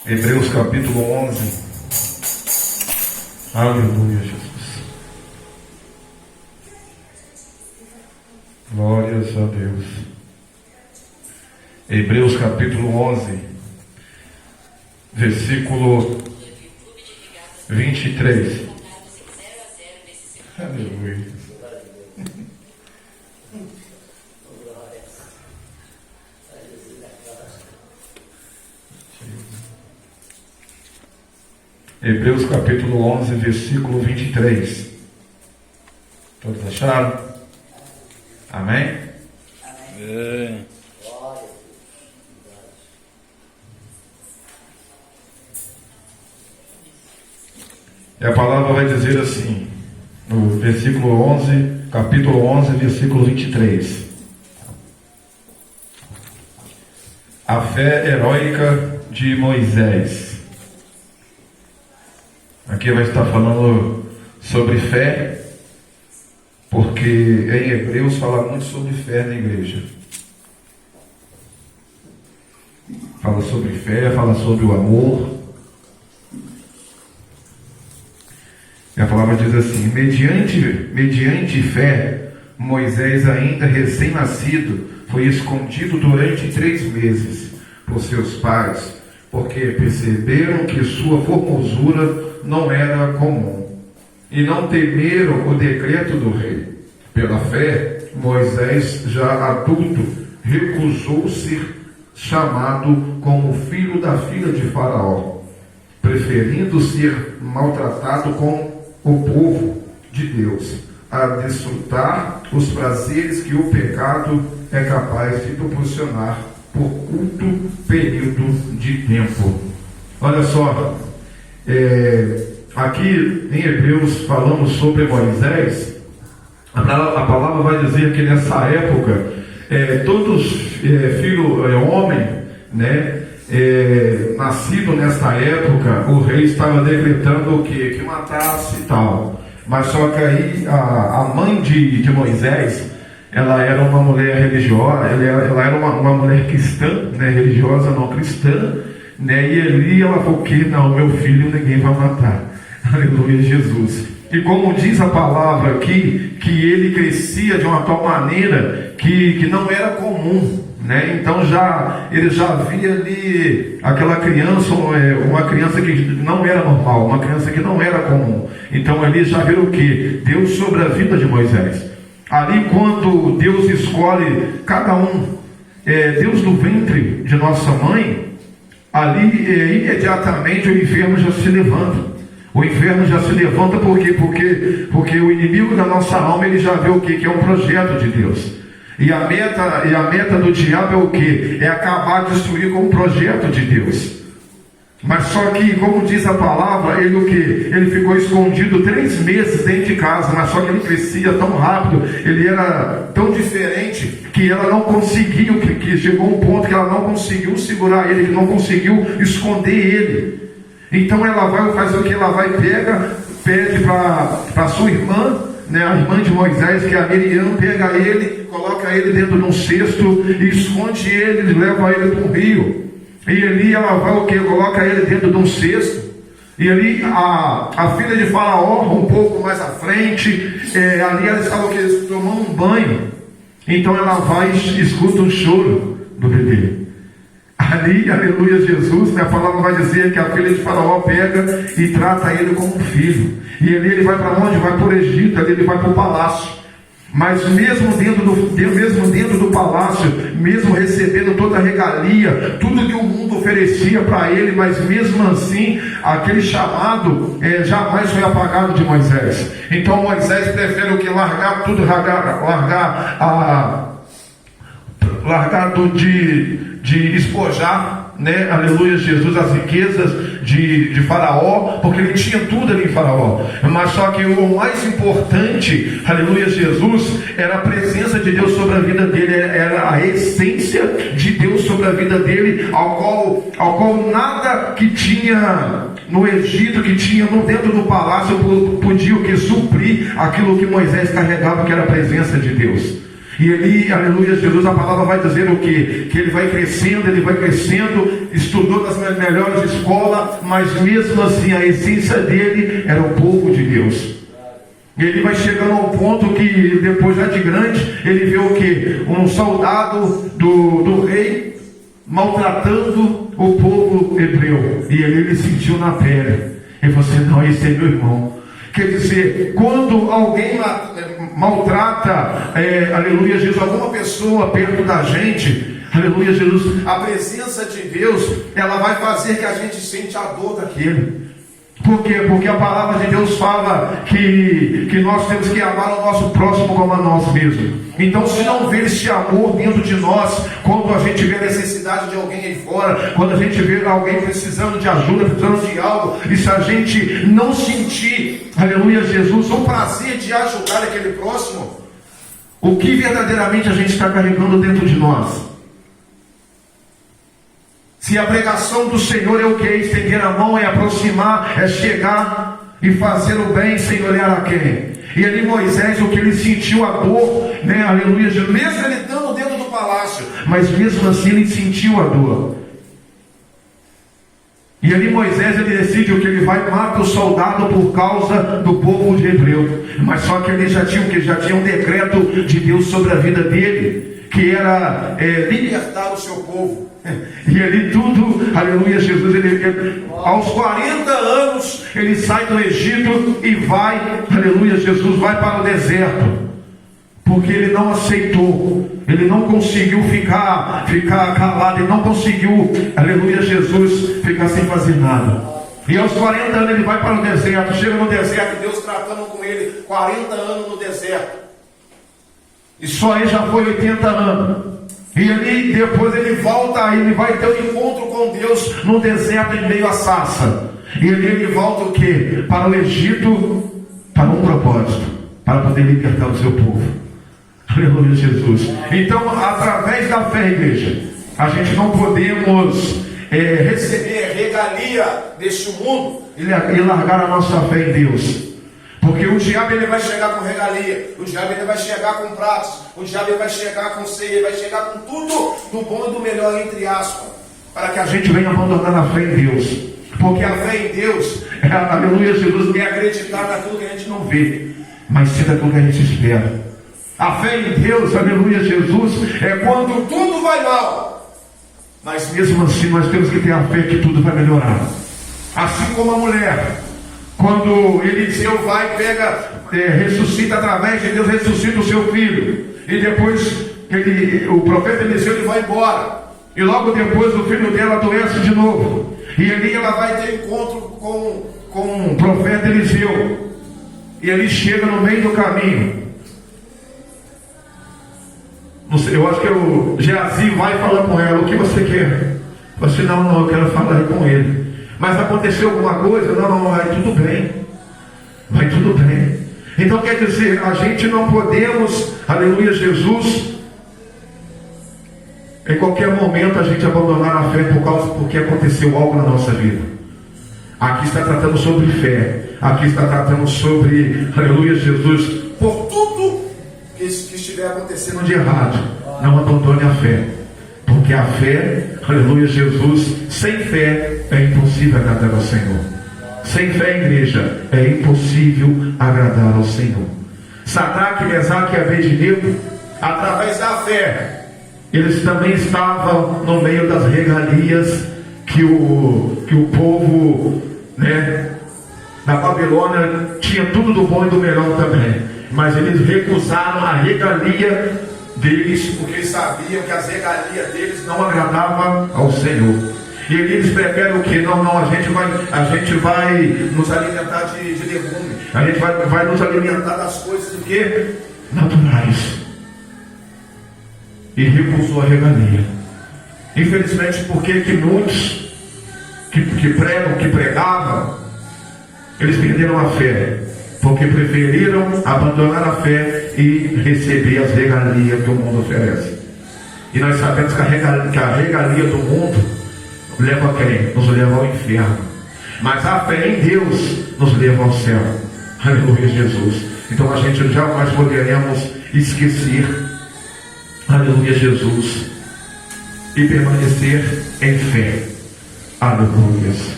Hebreus capítulo 11. Aleluia, Jesus. Glórias a Deus. Hebreus capítulo 11, versículo 23. Aleluia. Hebreus capítulo 11, versículo 23. Todos acharam? Amém? Amém. E a palavra vai dizer assim, no versículo 11, capítulo 11, versículo 23. A fé heróica de Moisés. Aqui vai estar falando sobre fé, porque em Hebreus fala muito sobre fé na igreja. Fala sobre fé, fala sobre o amor. E a palavra diz assim: mediante fé, Moisés, ainda recém-nascido, foi escondido durante 3 meses por seus pais, porque perceberam que sua formosura não era comum, e não temeram o decreto do rei. Pela fé, Moisés, já adulto, recusou ser chamado como filho da filha de Faraó, preferindo ser maltratado com o povo de Deus, a desfrutar os prazeres que o pecado é capaz de proporcionar por curto período de tempo. Olha só, aqui em Hebreus falamos sobre Moisés. A palavra vai dizer que nessa época todos filho homem, né, nascido nesta época, o rei estava decretando o quê? Que matasse e tal. Mas só que aí a mãe de Moisés, ela era uma mulher religiosa, ela era uma mulher cristã, né, religiosa não cristã, né, e ali ela falou que não, meu filho ninguém vai matar. Aleluia, Jesus. E como diz a palavra aqui, que ele crescia de uma tal maneira que não era comum, né? Então ele já via ali aquela criança, uma criança que não era normal, uma criança que não era comum. Então ali já viu o que? Deus sobre a vida de Moisés. Ali quando Deus escolhe cada um, Deus do ventre de nossa mãe, ali imediatamente o inferno já se levanta. O inferno já se levanta por quê? Porque o inimigo da nossa alma, ele já vê o quê? Que é um projeto de Deus. E a meta do diabo é o quê? É acabar de destruir com o projeto de Deus. Mas só que, como diz a palavra, ele o quê? Ele ficou escondido 3 meses dentro de casa, mas só que ele crescia tão rápido, ele era tão diferente, que ela não conseguiu, que chegou um ponto que ela não conseguiu segurar ele, que não conseguiu esconder ele. Então ela vai fazer o que? Ela vai pede para sua irmã, né, a irmã de Moisés, que é a Miriam, pega ele, coloca ele dentro de um cesto e esconde ele, leva ele para um rio. E ali ela vai o que? Coloca ele dentro de um cesto. E ali a filha de Faraó, um pouco mais à frente, ali ela estava tomando um banho. Então ela vai e escuta o choro do bebê. Ali, aleluia, Jesus, né, a palavra vai dizer que a filha de Faraó pega e trata ele como filho. E ali ele vai para onde? Vai para o Egito, ali ele vai para o palácio. Mas mesmo dentro do palácio, mesmo recebendo toda a regalia, tudo que o mundo oferecia para ele, mas mesmo assim, aquele chamado jamais foi apagado de Moisés. Então Moisés prefere o que? Largar tudo, largar de espojar, né, aleluia, Jesus, as riquezas de Faraó, porque ele tinha tudo ali em Faraó. Mas só que o mais importante, aleluia, Jesus, era a presença de Deus sobre a vida dele, era a essência de Deus sobre a vida dele, ao qual nada que tinha no Egito, que tinha dentro do palácio, podia o que? Suprir aquilo que Moisés carregava, que era a presença de Deus. E ele, aleluia, Jesus, a palavra vai dizer o quê? Que ele vai crescendo, estudou nas melhores escolas, mas mesmo assim a essência dele era o povo de Deus. Ele vai chegando ao ponto que depois já de grande, ele vê o quê? Um soldado do rei maltratando o povo hebreu. E ele sentiu na pele. Ele falou assim, não, esse é meu irmão. Quer dizer, quando alguém maltrata, aleluia, Jesus, alguma pessoa perto da gente, aleluia, Jesus, a presença de Deus, ela vai fazer que a gente sente a dor daquele. Por quê? Porque a palavra de Deus fala que nós temos que amar o nosso próximo como a nós mesmos. Então, se não vê esse amor dentro de nós, quando a gente vê a necessidade de alguém aí fora, quando a gente vê alguém precisando de ajuda, precisando de algo, e se a gente não sentir, aleluia, Jesus, o prazer de ajudar aquele próximo, o que verdadeiramente a gente está carregando dentro de nós? Se a pregação do Senhor é o que? Estender a mão, é aproximar, é chegar e fazer o bem sem olhar a quem? E ali Moisés, o que ele sentiu a dor, né? Aleluia, mesmo ele estando dentro do palácio, mas mesmo assim ele sentiu a dor. E ali Moisés, ele decide o que? Ele vai matar o soldado por causa do povo de Hebreu. Mas só que ele já tinha um decreto de Deus sobre a vida dele, que era libertar o seu povo. E ali tudo, aleluia, Jesus, aos 40 anos, ele sai do Egito e vai, aleluia, Jesus, vai para o deserto. Porque ele não aceitou, ele não conseguiu ficar calado, ele não conseguiu, aleluia, Jesus, ficar sem fazer nada. E aos 40 anos ele vai para o deserto, chega no deserto, Deus tratando com ele, 40 anos no deserto. E só aí já foi 80 anos. E ali depois ele volta, ele vai ter um encontro com Deus no deserto em meio à sarça. E ali ele volta o quê? Para o Egito, para um propósito, para poder libertar o seu povo. Aleluia, Jesus. Então, através da fé, igreja, a gente não podemos receber regalia deste mundo e largar a nossa fé em Deus. Porque o diabo ele vai chegar com regalia, o diabo ele vai chegar com pratos, o diabo ele vai chegar com ceia, ele vai chegar com tudo do bom e do melhor, entre aspas, para que a gente venha abandonar a fé em Deus. Porque a fé em Deus, aleluia, Jesus, é acreditar naquilo que a gente não vê, mas sim naquilo que a gente espera. A fé em Deus, aleluia, Jesus, é quando tudo vai mal, mas mesmo assim nós temos que ter a fé que tudo vai melhorar. Assim como a mulher, quando Eliseu vai, ressuscita através de Deus, ressuscita o seu filho. E depois o profeta Eliseu ele vai embora. E logo depois o filho dela adoece de novo. E ali ela vai ter encontro com o profeta Eliseu. E ele chega no meio do caminho. Não sei, eu acho que o Geazi vai falar com ela, o que você quer? Eu falei, não, eu quero falar com ele. Mas aconteceu alguma coisa? Não, vai tudo bem. Vai tudo bem. Então quer dizer, a gente não podemos, aleluia, Jesus, em qualquer momento a gente abandonar a fé porque aconteceu algo na nossa vida. Aqui está tratando sobre fé. Aqui está tratando sobre, aleluia, Jesus, por tudo que estiver acontecendo de errado. Não abandone a fé. Porque a fé, aleluia, Jesus, sem fé é impossível agradar ao Senhor. Sem fé, igreja, é impossível agradar ao Senhor. Sadraque, Mesaque e Abednego, através da fé, eles também estavam no meio das regalias que o povo, da Babilônia tinha tudo do bom e do melhor também. Mas eles recusaram a regalia deles, porque eles sabiam que as regalias deles não agradavam ao Senhor. E eles preferem o que? Não, a gente vai nos alimentar de legumes, a gente vai nos alimentar das coisas do que? Naturais. E recusou a regalia. Infelizmente, porque que muitos que pregavam, eles perderam a fé. Porque preferiram abandonar a fé e receber as regalias que o mundo oferece. E nós sabemos que a regalia do mundo leva a quem? Nos leva ao inferno. Mas a fé em Deus nos leva ao céu. Aleluia, Jesus. Então a gente jamais poderemos esquecer aleluia, Jesus, e permanecer em fé, aleluia.